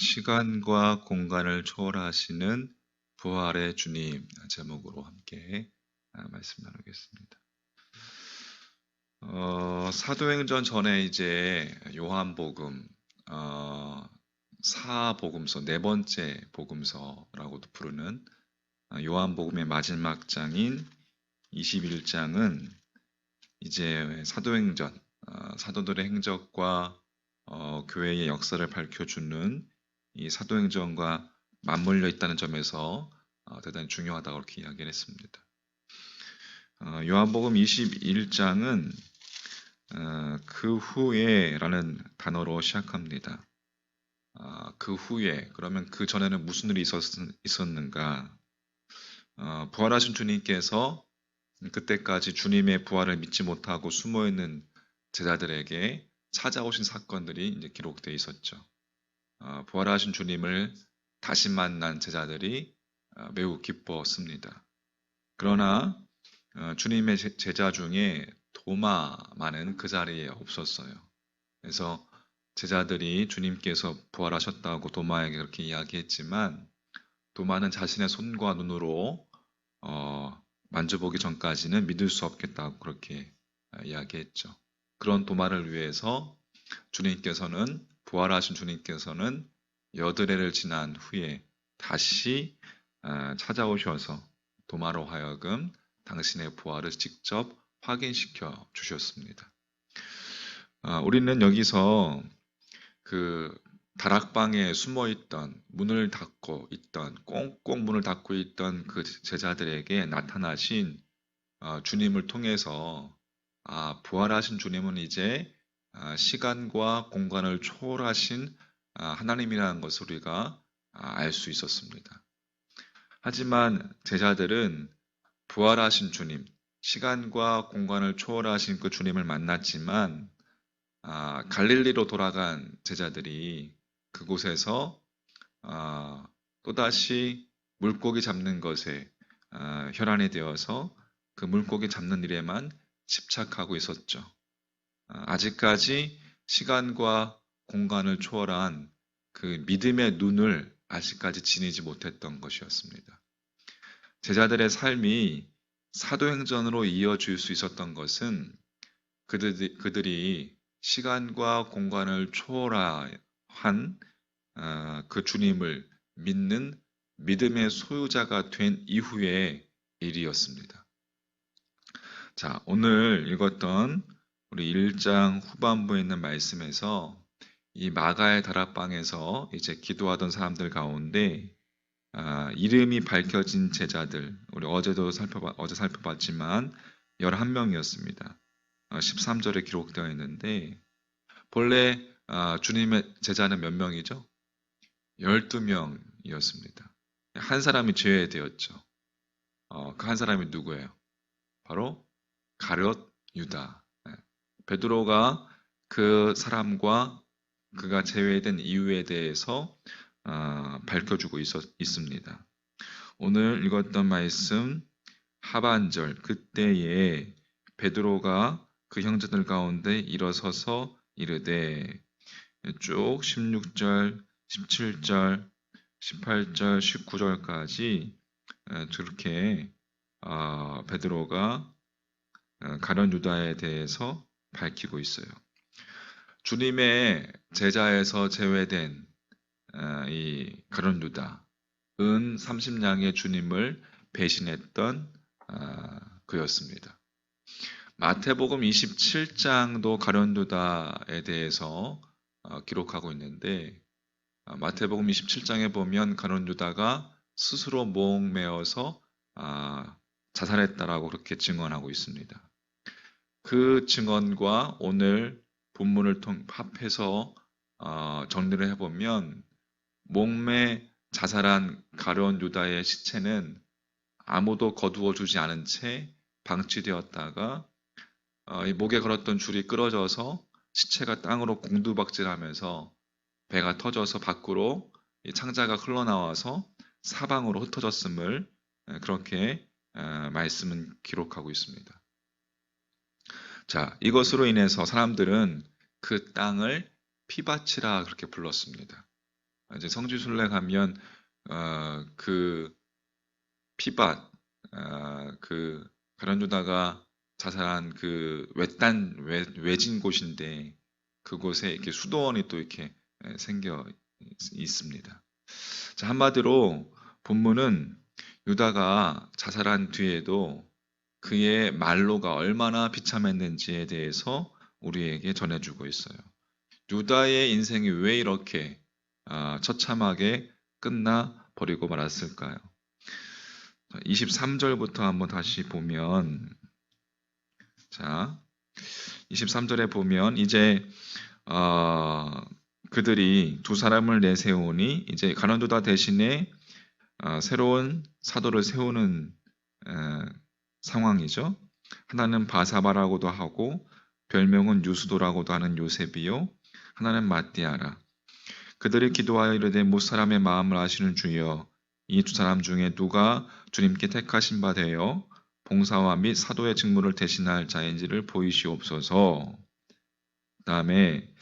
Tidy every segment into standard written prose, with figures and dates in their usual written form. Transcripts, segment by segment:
시간과 공간을 초월하시는 부활의 주님 제목으로 함께 말씀 나누겠습니다. 사도행전 전에 이제 요한복음, 사복음서, 네 번째 복음서라고도 부르는 요한복음의 마지막 장인 21장은 이제 사도행전, 사도들의 행적과 교회의 역사를 밝혀주는 이 사도행전과 맞물려 있다는 점에서 대단히 중요하다고 그렇게 이야기를 했습니다. 요한복음 21장은 그 후에 라는 단어로 시작합니다. 그 후에, 그러면 그 전에는 무슨 일이 있었는가? 부활하신 주님께서 그때까지 주님의 부활을 믿지 못하고 숨어있는 제자들에게 찾아오신 사건들이 이제 기록되어 있었죠. 부활하신 주님을 다시 만난 제자들이 매우 기뻤습니다. 그러나 주님의 제자 중에 도마만은 그 자리에 없었어요. 그래서 제자들이 주님께서 부활하셨다고 도마에게 그렇게 이야기했지만 도마는 자신의 손과 눈으로 만져보기 전까지는 믿을 수 없겠다고 그렇게 이야기했죠. 그런 도마를 위해서 부활하신 주님께서는 여드레를 지난 후에 다시 찾아오셔서 도마로 하여금 당신의 부활을 직접 확인시켜 주셨습니다. 우리는 여기서 그 다락방에 숨어있던, 문을 닫고 있던, 꽁꽁 문을 닫고 있던 그 제자들에게 나타나신 주님을 통해서 부활하신 주님은 이제 시간과 공간을 초월하신 하나님이라는 것을 우리가 알 수 있었습니다. 하지만 제자들은 부활하신 주님, 시간과 공간을 초월하신 그 주님을 만났지만 갈릴리로 돌아간 제자들이 그곳에서 또다시 물고기 잡는 것에 혈안이 되어서 그 물고기 잡는 일에만 집착하고 있었죠. 아직까지 시간과 공간을 초월한 그 믿음의 눈을 아직까지 지니지 못했던 것이었습니다. 제자들의 삶이 사도행전으로 이어질 수 있었던 것은 그들이 시간과 공간을 초월한 그 주님을 믿는 믿음의 소유자가 된 이후의 일이었습니다. 자, 오늘 읽었던 우리 1장 후반부에 있는 말씀에서 이 마가의 다락방에서 이제 기도하던 사람들 가운데 이름이 밝혀진 제자들, 우리 어제 살펴봤지만 11명이었습니다. 13절에 기록되어 있는데 본래 주님의 제자는 몇 명이죠? 12명이었습니다. 한 사람이 제외되었죠. 그 한 사람이 누구예요? 바로 가룟 유다. 베드로가 그 사람과 그가 제외된 이유에 대해서 밝혀주고 있습니다. 오늘 읽었던 말씀 하반절, 그때에 베드로가 그 형제들 가운데 일어서서 이르되, 쭉 16절, 17절, 18절, 19절까지 저렇게 베드로가 가룟 유다에 대해서 밝히고 있어요. 주님의 제자에서 제외된 이 가룟 유다, 은 30냥의 주님을 배신했던 그였습니다. 마태복음 27장도 가룟 유다에 대해서 기록하고 있는데 마태복음 27장에 보면 가룟 유다가 스스로 목매어서 자살했다라고 그렇게 증언하고 있습니다. 그 증언과 오늘 본문을 합해서 정리를 해보면 목매 자살한 가룟 유다의 시체는 아무도 거두어 주지 않은 채 방치되었다가 이 목에 걸었던 줄이 끊어져서 시체가 땅으로 공두박질하면서 배가 터져서 밖으로 이 창자가 흘러나와서 사방으로 흩어졌음을 그렇게 말씀은 기록하고 있습니다. 자, 이것으로 인해서 사람들은 그 땅을 피바치라 그렇게 불렀습니다. 이제 성지순례 가면 그 피밭 그 가룟 유다가 자살한 그 외진 곳인데 그곳에 이렇게 수도원이 또 이렇게 생겨 있습니다. 자, 한마디로 본문은 유다가 자살한 뒤에도 그의 말로가 얼마나 비참했는지에 대해서 우리에게 전해주고 있어요. 유다의 인생이 왜 이렇게 처참하게 끝나 버리고 말았을까요? 23절부터 한번 다시 보면, 자, 23절에 보면 이제 그들이 두 사람을 내세우니 이제 가룟 유다 대신에 새로운 사도를 세우는 상황이죠. 하나는 바사바라고도 하고 별명은 유수도라고도 하는 요셉이요, 하나는 마띠아라. 그들이 기도하여 이르되 무사람의 마음을 아시는 주여, 이 두 사람 중에 누가 주님께 택하신 바 되어 봉사와 및 사도의 직무를 대신할 자인지를 보이시옵소서. 그 다음에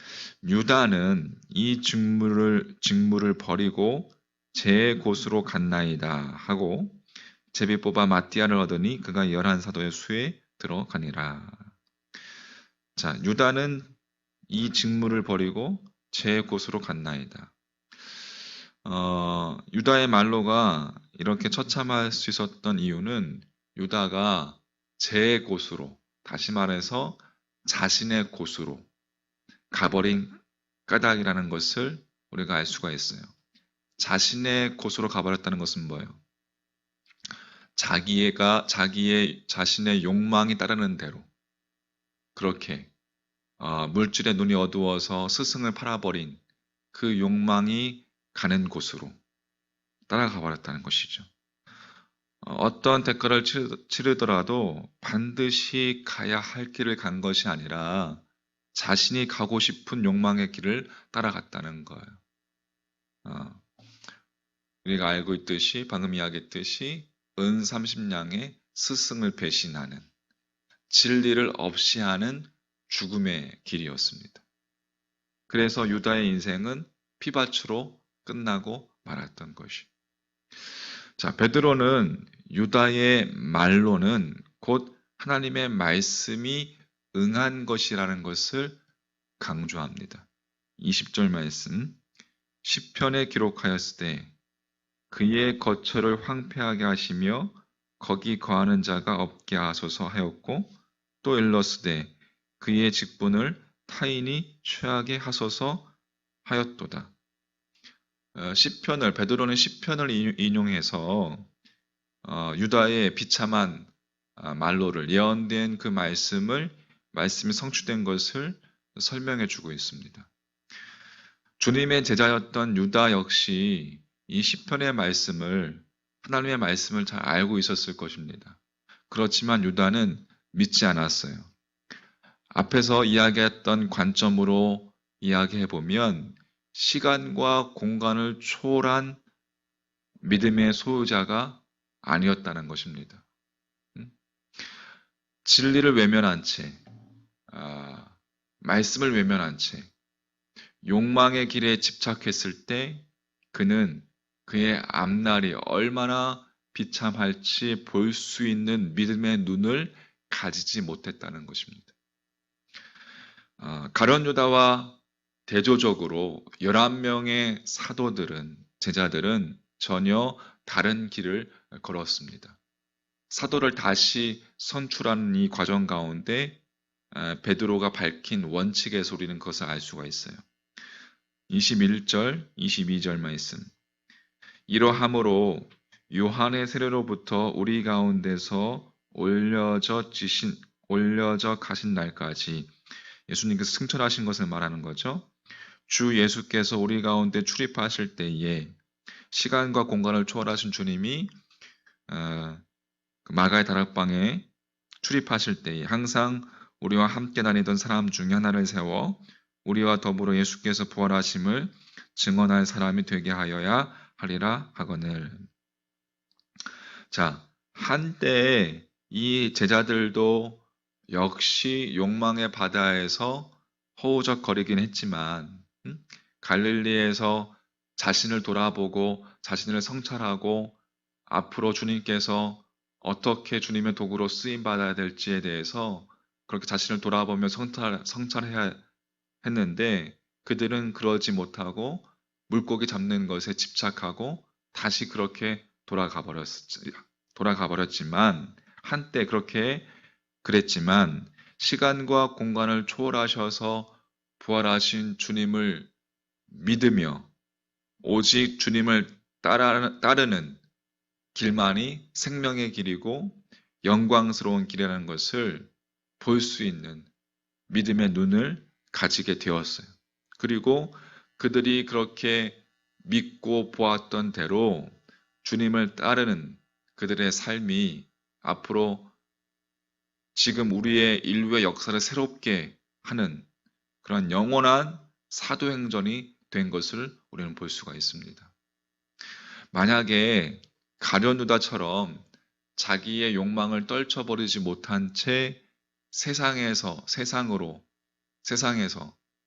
유다는 이 직무를 버리고 제 곳으로 갔나이다 하고 제비 뽑아 마띠아를 얻으니 그가 11사도의 수에 들어가니라. 자, 유다는 이 직무를 버리고 제 곳으로 갔나이다. 유다의 말로가 이렇게 처참할 수 있었던 이유는 유다가 제 곳으로, 다시 말해서 자신의 곳으로 가버린 까닭이라는 것을 우리가 알 수가 있어요. 자신의 곳으로 가버렸다는 것은 뭐예요? 자신의 욕망이 따르는 대로 그렇게 물질에 눈이 어두워서 스승을 팔아버린 그 욕망이 가는 곳으로 따라가 버렸다는 것이죠. 어떤 대가를 치르더라도 반드시 가야 할 길을 간 것이 아니라 자신이 가고 싶은 욕망의 길을 따라갔다는 거예요. 우리가 알고 있듯이, 방금 이야기했듯이 은 30냥의 스승을 배신하는, 진리를 없이 하는 죽음의 길이었습니다. 그래서 유다의 인생은 피밭으로 끝나고 말았던 것이. 자, 베드로는 유다의 말로는 곧 하나님의 말씀이 응한 것이라는 것을 강조합니다. 20절 말씀, 시편에 기록하였을 때 그의 거처를 황폐하게 하시며 거기 거하는 자가 없게 하소서 하였고, 또 일러스되 그의 직분을 타인이 취하게 하소서 하였도다. 베드로는 시편을 인용해서 유다의 비참한 말로를, 예언된 그 말씀이 성취된 것을 설명해 주고 있습니다. 주님의 제자였던 유다 역시 이 시편의 말씀을, 하나님의 말씀을 잘 알고 있었을 것입니다. 그렇지만 유다는 믿지 않았어요. 앞에서 이야기했던 관점으로 이야기해보면 시간과 공간을 초월한 믿음의 소유자가 아니었다는 것입니다. 진리를 외면한 채, 말씀을 외면한 채 욕망의 길에 집착했을 때 그는 그의 앞날이 얼마나 비참할지 볼 수 있는 믿음의 눈을 가지지 못했다는 것입니다. 가룟 유다와 대조적으로 11명의 제자들은 전혀 다른 길을 걸었습니다. 사도를 다시 선출하는 이 과정 가운데 베드로가 밝힌 원칙에서 우리는 그것을 알 수가 있어요. 21절, 22절 말씀. 이러함으로 요한의 세례로부터 우리 가운데서 올려져 가신 날까지 예수님께서 승천하신 것을 말하는 거죠. 주 예수께서 우리 가운데 출입하실 때에 시간과 공간을 초월하신 주님이 마가의 다락방에 출입하실 때에 항상 우리와 함께 다니던 사람 중에 하나를 세워 우리와 더불어 예수께서 부활하심을 증언할 사람이 되게 하여야 하리라 하거늘. 자, 한때 이 제자들도 역시 욕망의 바다에서 허우적거리긴 했지만 갈릴리에서 자신을 돌아보고 자신을 성찰하고 앞으로 주님께서 어떻게 주님의 도구로 쓰임 받아야 될지에 대해서 그렇게 자신을 돌아보며 성찰해야 했는데, 그들은 그러지 못하고 물고기 잡는 것에 집착하고 다시 그렇게 돌아가 버렸지만, 한때 그렇게 그랬지만 시간과 공간을 초월하셔서 부활하신 주님을 믿으며 오직 주님을 따르는 길만이 생명의 길이고 영광스러운 길이라는 것을 볼 수 있는 믿음의 눈을 가지게 되었어요. 그리고 그들이 그렇게 믿고 보았던 대로 주님을 따르는 그들의 삶이 앞으로 지금 우리의 인류의 역사를 새롭게 하는 그런 영원한 사도행전이 된 것을 우리는 볼 수가 있습니다. 만약에 가룟유다처럼 자기의 욕망을 떨쳐버리지 못한 채 세상에서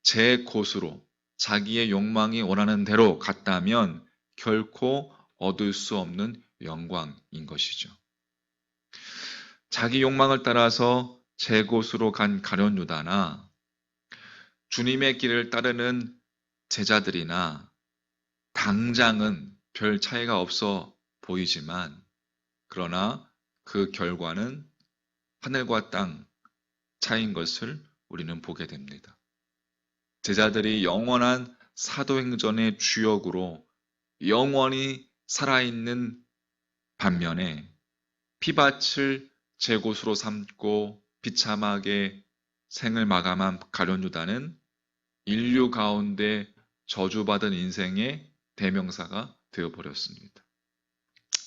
제 곳으로 자기의 욕망이 원하는 대로 갔다면 결코 얻을 수 없는 영광인 것이죠. 자기 욕망을 따라서 제 곳으로 간 가룟유다나 주님의 길을 따르는 제자들이나 당장은 별 차이가 없어 보이지만, 그러나 그 결과는 하늘과 땅 차이인 것을 우리는 보게 됩니다. 제자들이 영원한 사도행전의 주역으로 영원히 살아있는 반면에 피밭을 제 곳으로 삼고 비참하게 생을 마감한 가룟유다는 인류 가운데 저주받은 인생의 대명사가 되어버렸습니다.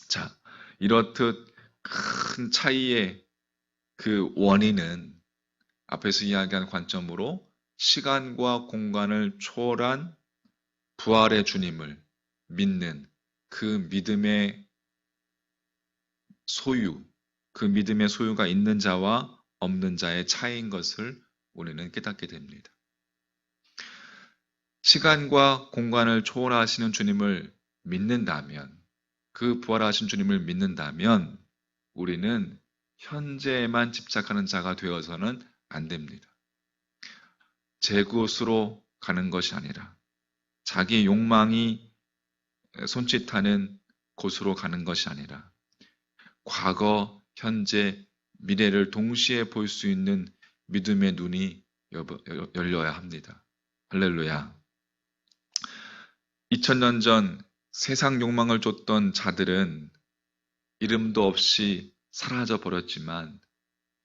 자, 이렇듯 큰 차이의 그 원인은 앞에서 이야기한 관점으로 시간과 공간을 초월한 부활의 주님을 믿는 그 믿음의 소유가 있는 자와 없는 자의 차이인 것을 우리는 깨닫게 됩니다. 시간과 공간을 초월하시는 주님을 믿는다면, 그 부활하신 주님을 믿는다면 우리는 현재에만 집착하는 자가 되어서는 안 됩니다. 제 곳으로 가는 것이 아니라 자기 욕망이 손짓하는 곳으로 가는 것이 아니라 과거, 현재, 미래를 동시에 볼 수 있는 믿음의 눈이 열려야 합니다. 할렐루야. 2000년 전 세상 욕망을 쫓던 자들은 이름도 없이 사라져 버렸지만,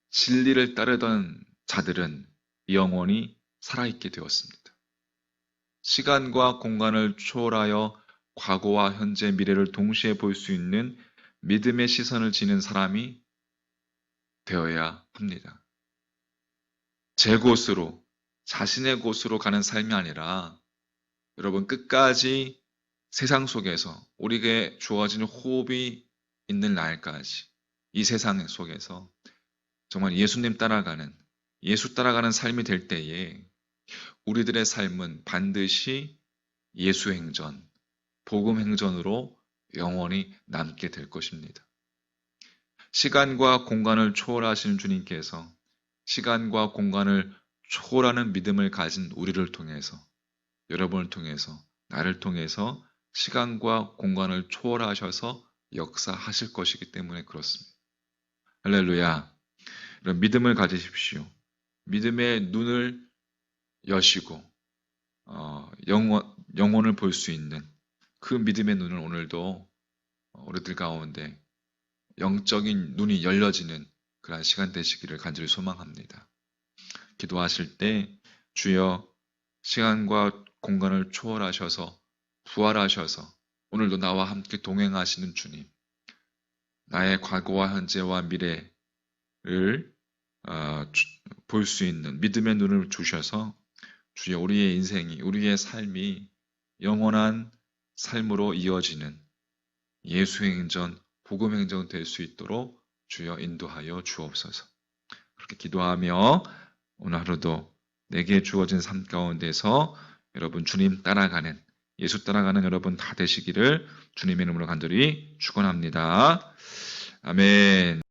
진리를 따르던 자들은 영원히 살아있게 되었습니다. 시간과 공간을 초월하여 과거와 현재, 미래를 동시에 볼 수 있는 믿음의 시선을 지닌 사람이 되어야 합니다. 제 곳으로, 자신의 곳으로 가는 삶이 아니라 여러분 끝까지 세상 속에서 우리에게 주어진 호흡이 있는 날까지 이 세상 속에서 정말 예수 따라가는 삶이 될 때에 우리들의 삶은 반드시 예수 행전, 복음 행전으로 영원히 남게 될 것입니다. 시간과 공간을 초월하시는 주님께서 시간과 공간을 초월하는 믿음을 가진 우리를 통해서, 여러분을 통해서, 나를 통해서 시간과 공간을 초월하셔서 역사하실 것이기 때문에 그렇습니다. 할렐루야. 이런 믿음을 가지십시오. 믿음의 눈을 여시고 영혼을 볼 수 있는 그 믿음의 눈을 오늘도 우리들 가운데 영적인 눈이 열려지는 그러한 시간 되시기를 간절히 소망합니다. 기도하실 때 주여 시간과 공간을 초월하셔서 부활하셔서 오늘도 나와 함께 동행하시는 주님, 나의 과거와 현재와 미래를 볼 수 있는 믿음의 눈을 주셔서 주여 우리의 인생이, 우리의 삶이 영원한 삶으로 이어지는 예수의 행전, 복음의 행전 될 수 있도록 주여 인도하여 주옵소서. 그렇게 기도하며 오늘 하루도 내게 주어진 삶 가운데서 여러분 주님 따라가는 예수 따라가는 여러분 다 되시기를 주님의 이름으로 간절히 축원합니다. 아멘.